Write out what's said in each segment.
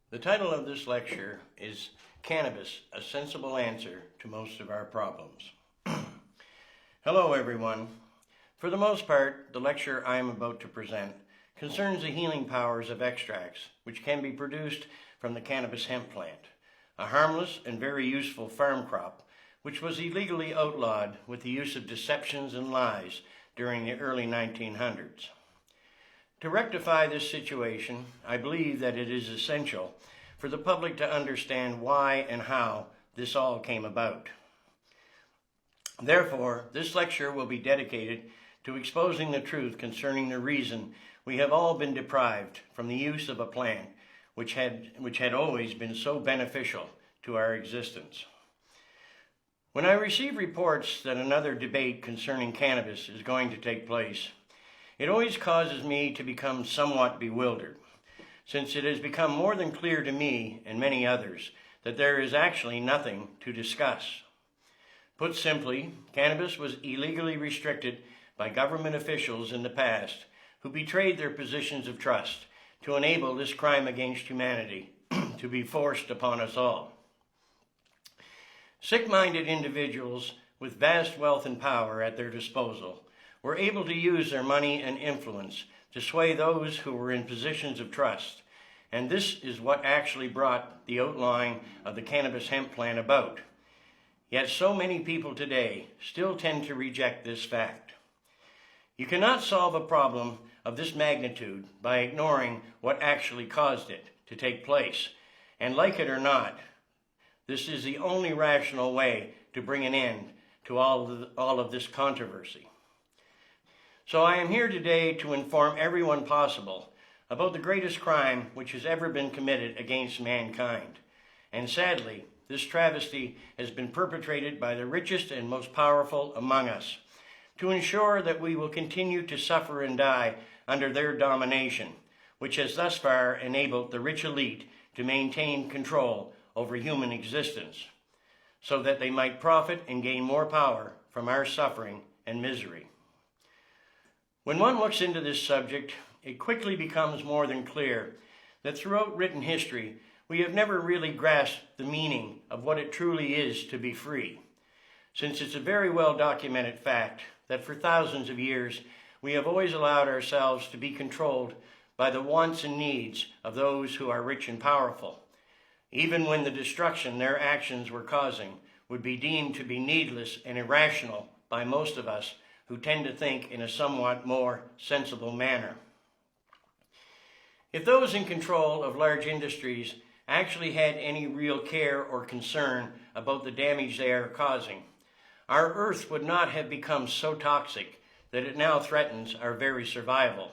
The title of this lecture is Cannabis, a Sensible Answer to Most of Our Problems. Hello everyone. For the most part, the lecture I am about to present concerns the healing powers of extracts which can be produced from the cannabis hemp plant, a harmless and very useful farm crop which was illegally outlawed with the use of deceptions and lies during the early 1900s. To rectify this situation, I believe that it is essential for the public to understand why and how this all came about. Therefore, this lecture will be dedicated to exposing the truth concerning the reason we have all been deprived from the use of a plant which had always been so beneficial to our existence. When I receive reports that another debate concerning cannabis is going to take place, it always causes me to become somewhat bewildered, since it has become more than clear to me and many others that there is actually nothing to discuss. Put simply, cannabis was illegally restricted by government officials in the past who betrayed their positions of trust to enable this crime against humanity to be forced upon us all. Sick-minded individuals with vast wealth and power at their disposal were able to use their money and influence to sway those who were in positions of trust, and this is what actually brought the outlawing of the cannabis hemp plant about. Yet so many people today still tend to reject this fact. You cannot solve a problem of this magnitude by ignoring what actually caused it to take place, and like it or not, this is the only rational way to bring an end to all of this controversy. So I am here today to inform everyone possible about the greatest crime which has ever been committed against mankind. And sadly, this travesty has been perpetrated by the richest and most powerful among us to ensure that we will continue to suffer and die under their domination, which has thus far enabled the rich elite to maintain control over human existence, so that they might profit and gain more power from our suffering and misery. When one looks into this subject, it quickly becomes more than clear that throughout written history, we have never really grasped the meaning of what it truly is to be free, since it's a very well documented fact that for thousands of years, we have always allowed ourselves to be controlled by the wants and needs of those who are rich and powerful, even when the destruction their actions were causing would be deemed to be needless and irrational by most of us who tend to think in a somewhat more sensible manner. If those in control of large industries actually had any real care or concern about the damage they are causing, our earth would not have become so toxic that it now threatens our very survival.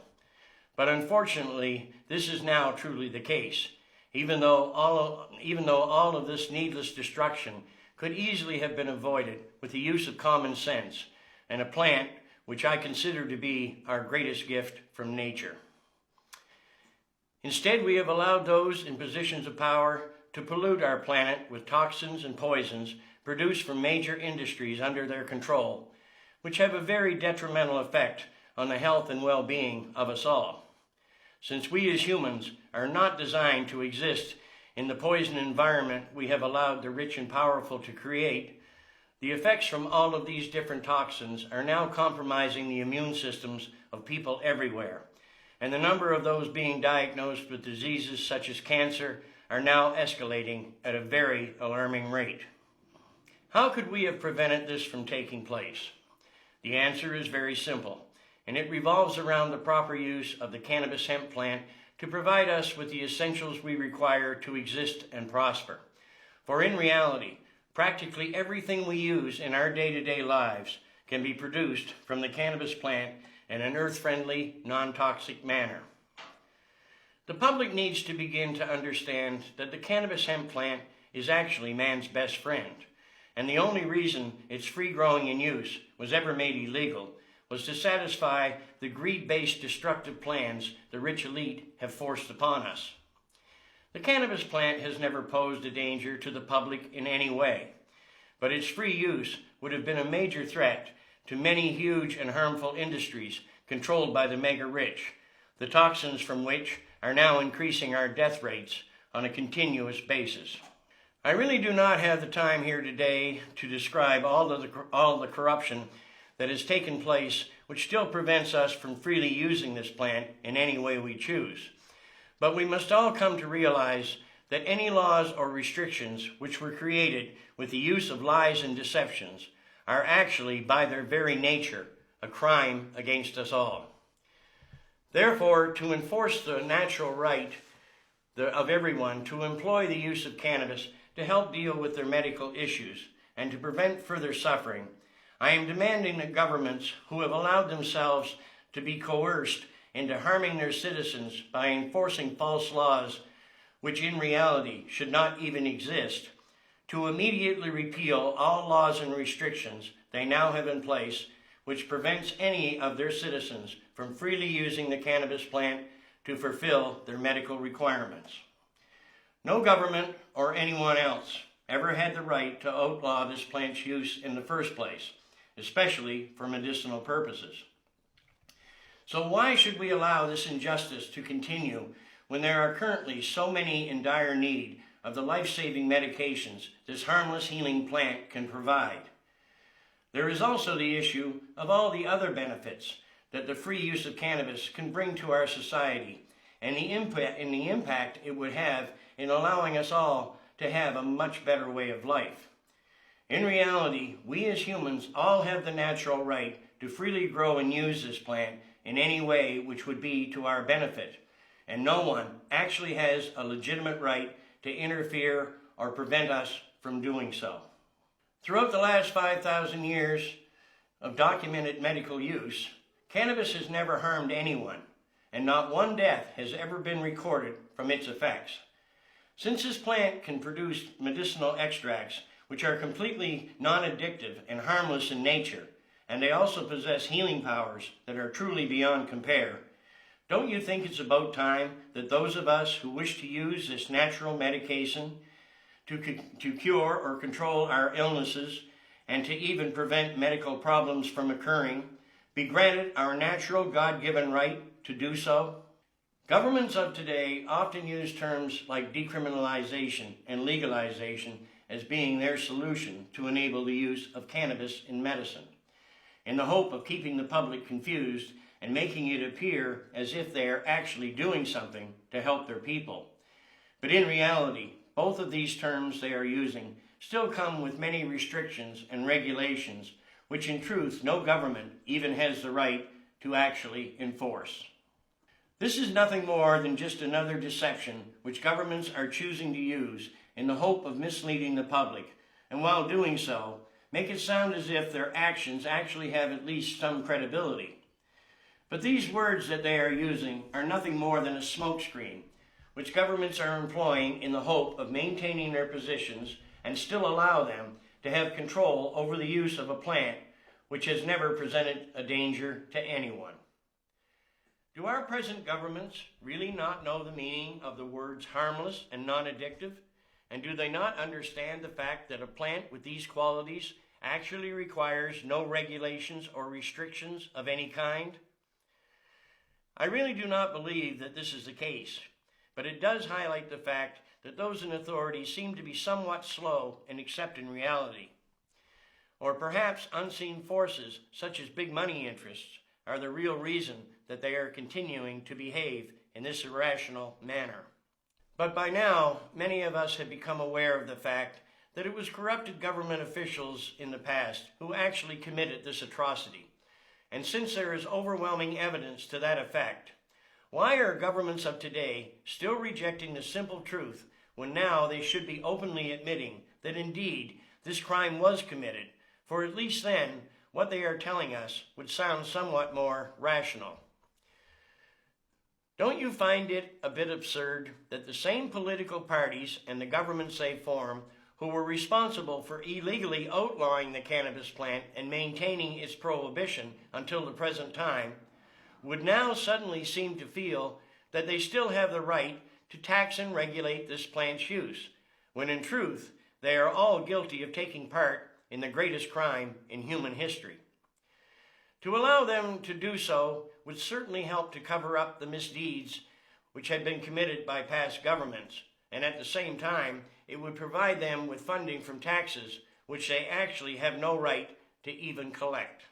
But unfortunately, this is now truly the case, even though all of this needless destruction could easily have been avoided with the use of common sense and a plant which I consider to be our greatest gift from nature. Instead, we have allowed those in positions of power to pollute our planet with toxins and poisons produced from major industries under their control, which have a very detrimental effect on the health and well-being of us all. Since we as humans are not designed to exist in the poison environment we have allowed the rich and powerful to create, the effects from all of these different toxins are now compromising the immune systems of people everywhere, and the number of those being diagnosed with diseases such as cancer are now escalating at a very alarming rate. How could we have prevented this from taking place? The answer is very simple, and it revolves around the proper use of the cannabis hemp plant to provide us with the essentials we require to exist and prosper. For in reality, practically everything we use in our day-to-day lives can be produced from the cannabis plant in an earth-friendly, non-toxic manner. The public needs to begin to understand that the cannabis hemp plant is actually man's best friend, and the only reason its free growing and use was ever made illegal was to satisfy the greed-based destructive plans the rich elite have forced upon us. The cannabis plant has never posed a danger to the public in any way, but its free use would have been a major threat to many huge and harmful industries controlled by the mega rich, the toxins from which are now increasing our death rates on a continuous basis. I really do not have the time here today to describe all the corruption that has taken place, which still prevents us from freely using this plant in any way we choose. But we must all come to realize that any laws or restrictions which were created with the use of lies and deceptions are actually, by their very nature, a crime against us all. Therefore, to enforce the natural right of everyone to employ the use of cannabis to help deal with their medical issues and to prevent further suffering, I am demanding that governments who have allowed themselves to be coerced into harming their citizens by enforcing false laws which in reality should not even exist, to immediately repeal all laws and restrictions they now have in place which prevents any of their citizens from freely using the cannabis plant to fulfill their medical requirements. No government or anyone else ever had the right to outlaw this plant's use in the first place, especially for medicinal purposes. So why should we allow this injustice to continue when there are currently so many in dire need of the life-saving medications this harmless healing plant can provide? There is also the issue of all the other benefits that the free use of cannabis can bring to our society and the impact it would have in allowing us all to have a much better way of life. In reality, we as humans all have the natural right to freely grow and use this plant in any way which would be to our benefit, and no one actually has a legitimate right to interfere or prevent us from doing so. Throughout the last 5,000 years of documented medical use, cannabis has never harmed anyone, and not one death has ever been recorded from its effects. Since this plant can produce medicinal extracts which are completely non-addictive and harmless in nature, and they also possess healing powers that are truly beyond compare, don't you think it's about time that those of us who wish to use this natural medication to cure or control our illnesses and to even prevent medical problems from occurring be granted our natural God-given right to do so? Governments of today often use terms like decriminalization and legalization as being their solution to enable the use of cannabis in medicine, in the hope of keeping the public confused and making it appear as if they are actually doing something to help their people. But in reality, both of these terms they are using still come with many restrictions and regulations which in truth no government even has the right to actually enforce. This is nothing more than just another deception which governments are choosing to use in the hope of misleading the public, and while doing so, make it sound as if their actions actually have at least some credibility. But these words that they are using are nothing more than a smokescreen, which governments are employing in the hope of maintaining their positions and still allow them to have control over the use of a plant which has never presented a danger to anyone. Do our present governments really not know the meaning of the words harmless and non-addictive? And do they not understand the fact that a plant with these qualities actually requires no regulations or restrictions of any kind? I really do not believe that this is the case, but it does highlight the fact that those in authority seem to be somewhat slow in accepting reality. Or perhaps unseen forces, such as big money interests, are the real reason that they are continuing to behave in this irrational manner. But by now, many of us have become aware of the fact that it was corrupted government officials in the past who actually committed this atrocity. And since there is overwhelming evidence to that effect, why are governments of today still rejecting the simple truth when now they should be openly admitting that indeed this crime was committed? For at least then, what they are telling us would sound somewhat more rational. Don't you find it a bit absurd that the same political parties and the governments they form who were responsible for illegally outlawing the cannabis plant and maintaining its prohibition until the present time would now suddenly seem to feel that they still have the right to tax and regulate this plant's use, when in truth they are all guilty of taking part in the greatest crime in human history? To allow them to do so would certainly help to cover up the misdeeds which had been committed by past governments, and at the same time, it would provide them with funding from taxes which they actually have no right to even collect.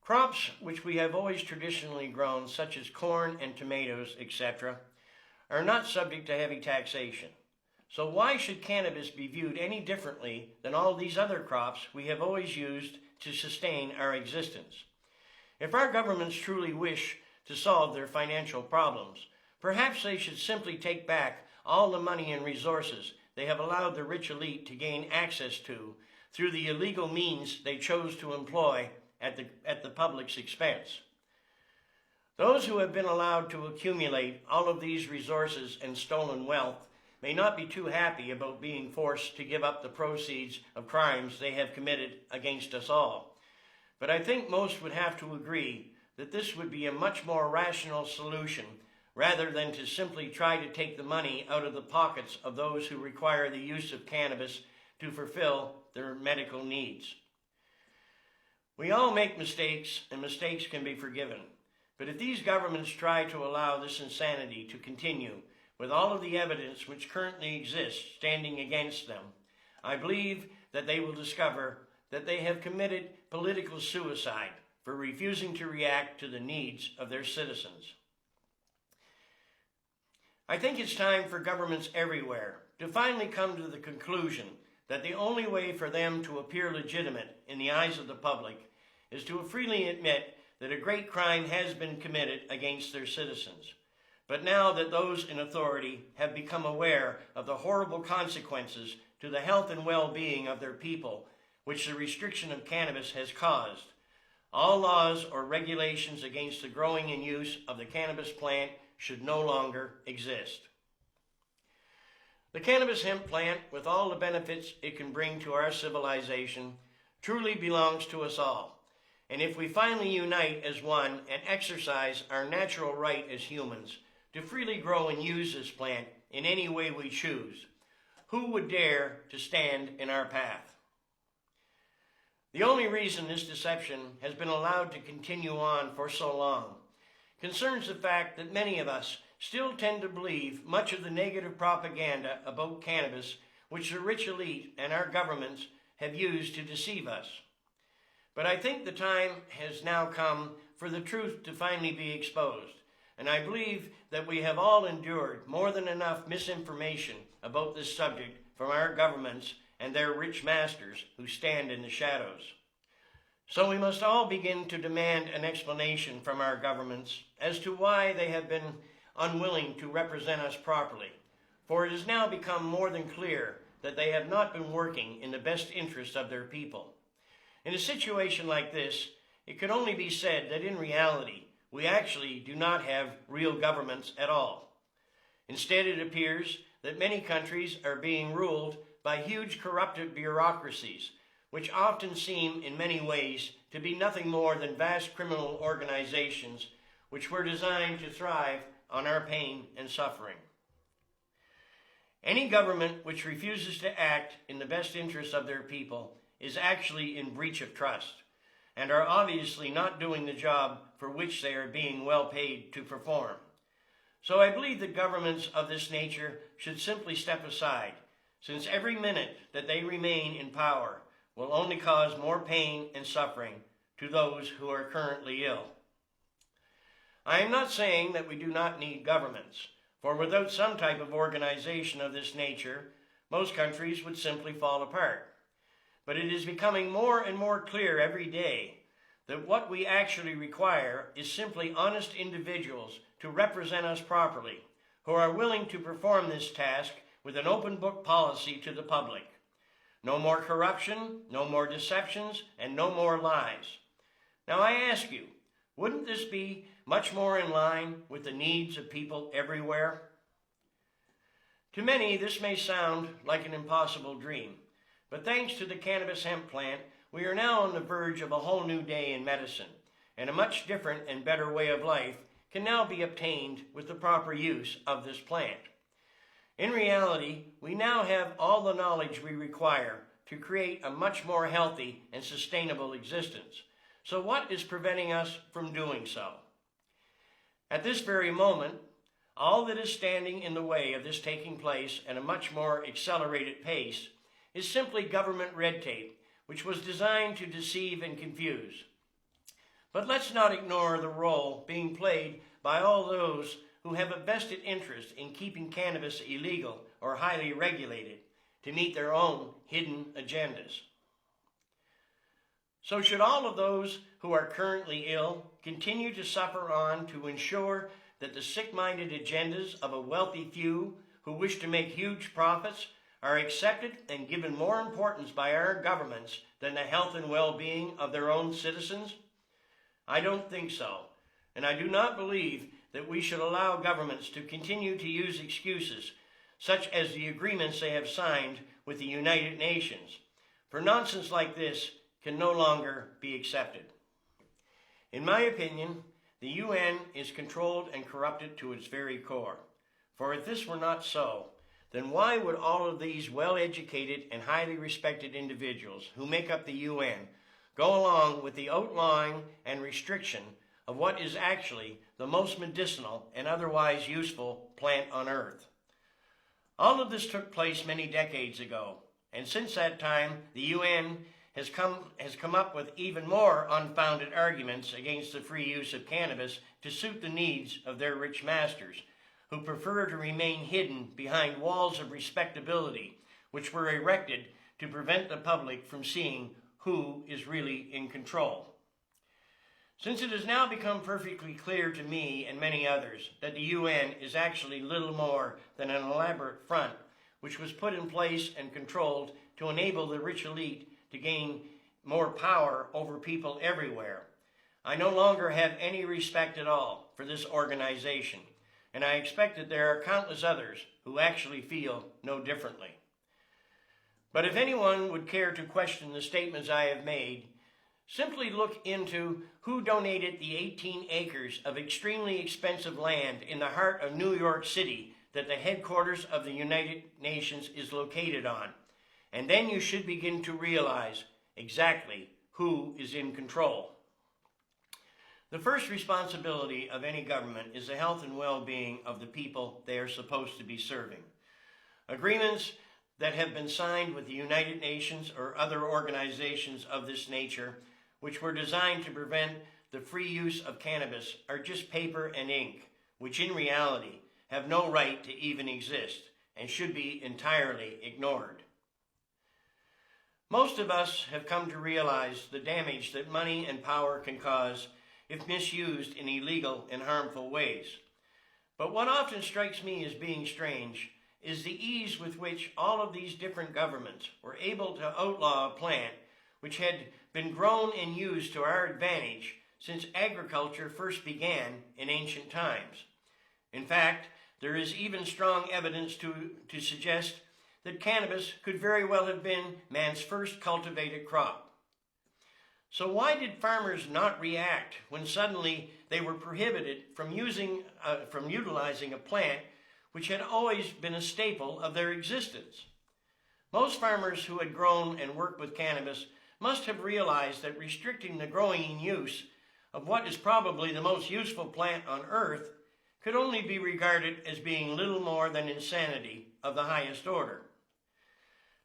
Crops which we have always traditionally grown, such as corn and tomatoes, etc., are not subject to heavy taxation. So why should cannabis be viewed any differently than all these other crops we have always used to sustain our existence? If our governments truly wish to solve their financial problems, perhaps they should simply take back all the money and resources they have allowed the rich elite to gain access to through the illegal means they chose to employ at the public's expense. Those who have been allowed to accumulate all of these resources and stolen wealth may not be too happy about being forced to give up the proceeds of crimes they have committed against us all. But I think most would have to agree that this would be a much more rational solution rather than to simply try to take the money out of the pockets of those who require the use of cannabis to fulfill their medical needs. We all make mistakes, and mistakes can be forgiven. But if these governments try to allow this insanity to continue, with all of the evidence which currently exists standing against them, I believe that they will discover that they have committed political suicide for refusing to react to the needs of their citizens. I think it's time for governments everywhere to finally come to the conclusion that the only way for them to appear legitimate in the eyes of the public is to freely admit that a great crime has been committed against their citizens. But now that those in authority have become aware of the horrible consequences to the health and well-being of their people, which the restriction of cannabis has caused, all laws or regulations against the growing and use of the cannabis plant should no longer exist. The cannabis hemp plant, with all the benefits it can bring to our civilization, truly belongs to us all. And if we finally unite as one and exercise our natural right as humans to freely grow and use this plant in any way we choose, who would dare to stand in our path? The only reason this deception has been allowed to continue on for so long concerns the fact that many of us still tend to believe much of the negative propaganda about cannabis which the rich elite and our governments have used to deceive us. But I think the time has now come for the truth to finally be exposed, and I believe that we have all endured more than enough misinformation about this subject from our governments and their rich masters who stand in the shadows. So we must all begin to demand an explanation from our governments as to why they have been unwilling to represent us properly, for it has now become more than clear that they have not been working in the best interest of their people. In a situation like this, it can only be said that in reality, we actually do not have real governments at all. Instead, it appears that many countries are being ruled by huge corrupted bureaucracies, which often seem in many ways to be nothing more than vast criminal organizations which were designed to thrive on our pain and suffering. Any government which refuses to act in the best interest of their people is actually in breach of trust, and are obviously not doing the job for which they are being well paid to perform. So I believe that governments of this nature should simply step aside, since every minute that they remain in power will only cause more pain and suffering to those who are currently ill. I am not saying that we do not need governments, for without some type of organization of this nature, most countries would simply fall apart. But it is becoming more and more clear every day that what we actually require is simply honest individuals to represent us properly, who are willing to perform this task with an open book policy to the public. No more corruption, no more deceptions, and no more lies. Now I ask you, wouldn't this be much more in line with the needs of people everywhere? To many, this may sound like an impossible dream, but thanks to the cannabis hemp plant, we are now on the verge of a whole new day in medicine, and a much different and better way of life can now be obtained with the proper use of this plant. In reality, we now have all the knowledge we require to create a much more healthy and sustainable existence. So what is preventing us from doing so? At this very moment, All that is standing in the way of this taking place at a much more accelerated pace is simply government red tape, which was designed to deceive and confuse. But let's not ignore the role being played by all those who have a vested interest in keeping cannabis illegal or highly regulated to meet their own hidden agendas. So should all of those who are currently ill continue to suffer on to ensure that the sick-minded agendas of a wealthy few who wish to make huge profits are accepted and given more importance by our governments than the health and well-being of their own citizens? I don't think so, and I do not believe that we should allow governments to continue to use excuses such as the agreements they have signed with the United Nations, for nonsense like this can no longer be accepted. In my opinion, the UN is controlled and corrupted to its very core. For if this were not so, then why would all of these well-educated and highly respected individuals who make up the UN go along with the outlawing and restriction of what is actually the most medicinal and otherwise useful plant on earth? All of this took place many decades ago, and since that time, the UN has come up with even more unfounded arguments against the free use of cannabis to suit the needs of their rich masters, who prefer to remain hidden behind walls of respectability, which were erected to prevent the public from seeing who is really in control. Since it has now become perfectly clear to me and many others that the UN is actually little more than an elaborate front which was put in place and controlled to enable the rich elite to gain more power over people everywhere, I no longer have any respect at all for this organization, and I expect that there are countless others who actually feel no differently. But if anyone would care to question the statements I have made, simply look into who donated the 18 acres of extremely expensive land in the heart of New York City that the headquarters of the United Nations is located on, and then you should begin to realize exactly who is in control. The first responsibility of any government is the health and well-being of the people they are supposed to be serving. Agreements that have been signed with the United Nations or other organizations of this nature, which were designed to prevent the free use of cannabis, are just paper and ink, which in reality have no right to even exist and should be entirely ignored. Most of us have come to realize the damage that money and power can cause if misused in illegal and harmful ways. But what often strikes me as being strange is the ease with which all of these different governments were able to outlaw a plant which had been grown and used to our advantage since agriculture first began in ancient times. In fact, there is even strong evidence to suggest that cannabis could very well have been man's first cultivated crop. So why did farmers not react when suddenly they were prohibited from utilizing a plant which had always been a staple of their existence? Most farmers who had grown and worked with cannabis must have realized that restricting the growing and use of what is probably the most useful plant on earth could only be regarded as being little more than insanity of the highest order.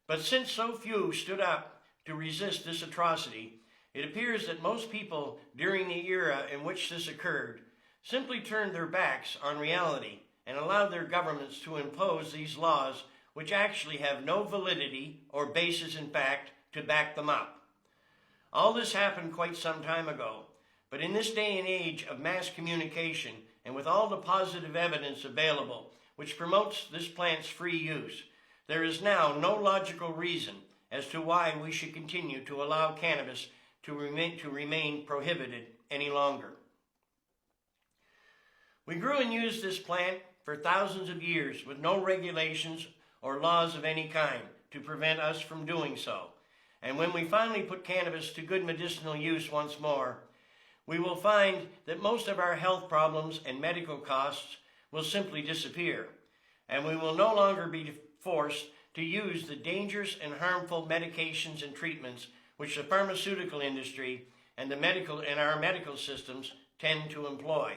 But since so few stood up to resist this atrocity, it appears that most people during the era in which this occurred simply turned their backs on reality and allowed their governments to impose these laws which actually have no validity or basis in fact to back them up. All this happened quite some time ago, but in this day and age of mass communication and with all the positive evidence available which promotes this plant's free use, there is now no logical reason as to why we should continue to allow cannabis to remain prohibited any longer. We grew and used this plant for thousands of years with no regulations or laws of any kind to prevent us from doing so. And when we finally put cannabis to good medicinal use once more, we will find that most of our health problems and medical costs will simply disappear, and we will no longer be forced to use the dangerous and harmful medications and treatments which the pharmaceutical industry and our medical systems tend to employ.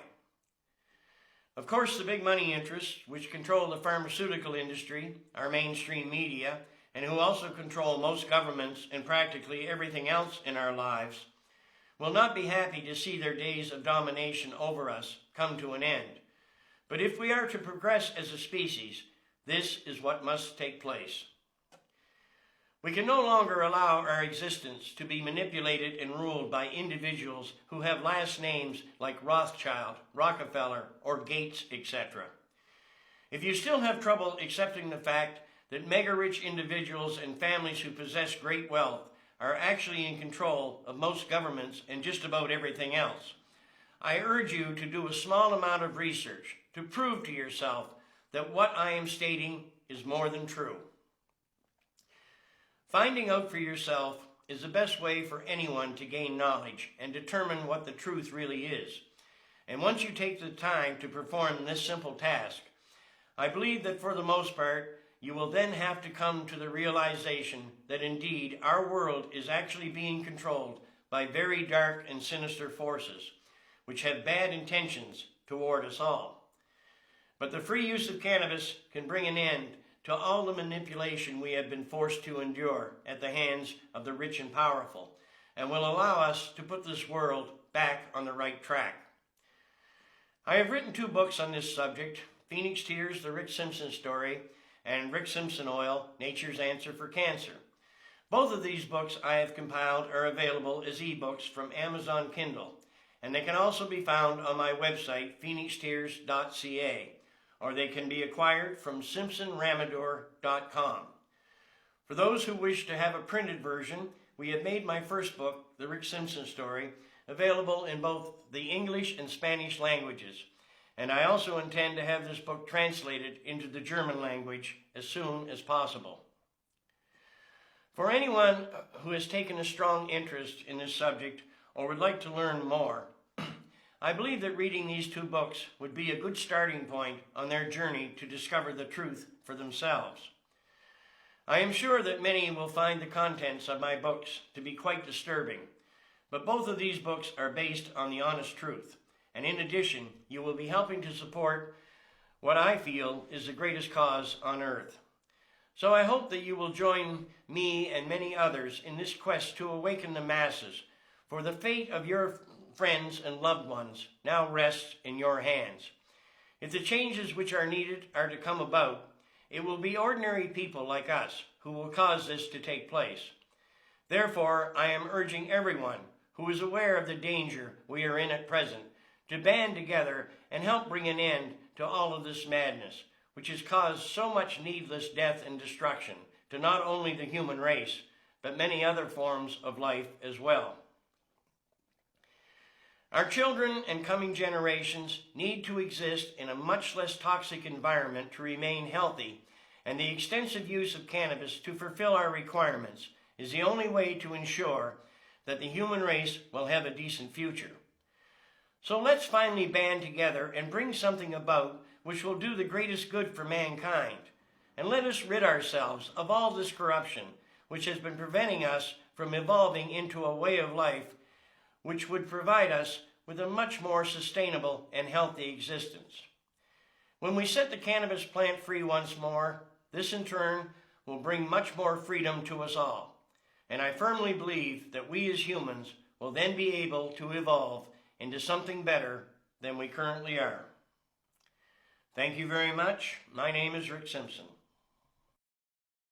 Of course, the big money interests, which control the pharmaceutical industry, our mainstream media, and who also control most governments and practically everything else in our lives, will not be happy to see their days of domination over us come to an end. But if we are to progress as a species, this is what must take place. We can no longer allow our existence to be manipulated and ruled by individuals who have last names like Rothschild, Rockefeller, or Gates, etc. If you still have trouble accepting the fact that mega-rich individuals and families who possess great wealth are actually in control of most governments and just about everything else, I urge you to do a small amount of research to prove to yourself that what I am stating is more than true. Finding out for yourself is the best way for anyone to gain knowledge and determine what the truth really is. And once you take the time to perform this simple task, I believe that for the most part, you will then have to come to the realization that indeed our world is actually being controlled by very dark and sinister forces, which have bad intentions toward us all. But the free use of cannabis can bring an end to all the manipulation we have been forced to endure at the hands of the rich and powerful, and will allow us to put this world back on the right track. I have written 2 books on this subject, Pheonix Tears, The Rick Simpson Story, and Rick Simpson Oil, Nature's Answer for Cancer. Both of these books I have compiled are available as ebooks from Amazon Kindle, and they can also be found on my website, pheonixtears.ca, or they can be acquired from simpsonramador.com. For those who wish to have a printed version, we have made my first book, The Rick Simpson Story, available in both the English and Spanish languages, and I also intend to have this book translated into the German language as soon as possible. For anyone who has taken a strong interest in this subject or would like to learn more, I believe that reading these 2 books would be a good starting point on their journey to discover the truth for themselves. I am sure that many will find the contents of my books to be quite disturbing, but both of these books are based on the honest truth, and in addition, you will be helping to support what I feel is the greatest cause on earth. So I hope that you will join me and many others in this quest to awaken the masses, for the fate of your friends and loved ones now rests in your hands. If the changes which are needed are to come about, it will be ordinary people like us who will cause this to take place. Therefore, I am urging everyone who is aware of the danger we are in at present to band together and help bring an end to all of this madness, which has caused so much needless death and destruction to not only the human race, but many other forms of life as well. Our children and coming generations need to exist in a much less toxic environment to remain healthy, and the extensive use of cannabis to fulfill our requirements is the only way to ensure that the human race will have a decent future. So let's finally band together and bring something about which will do the greatest good for mankind, and let us rid ourselves of all this corruption which has been preventing us from evolving into a way of life which would provide us with a much more sustainable and healthy existence. When we set the cannabis plant free once more, this in turn will bring much more freedom to us all. And I firmly believe that we as humans will then be able to evolve into something better than we currently are. Thank you very much. My name is Rick Simpson.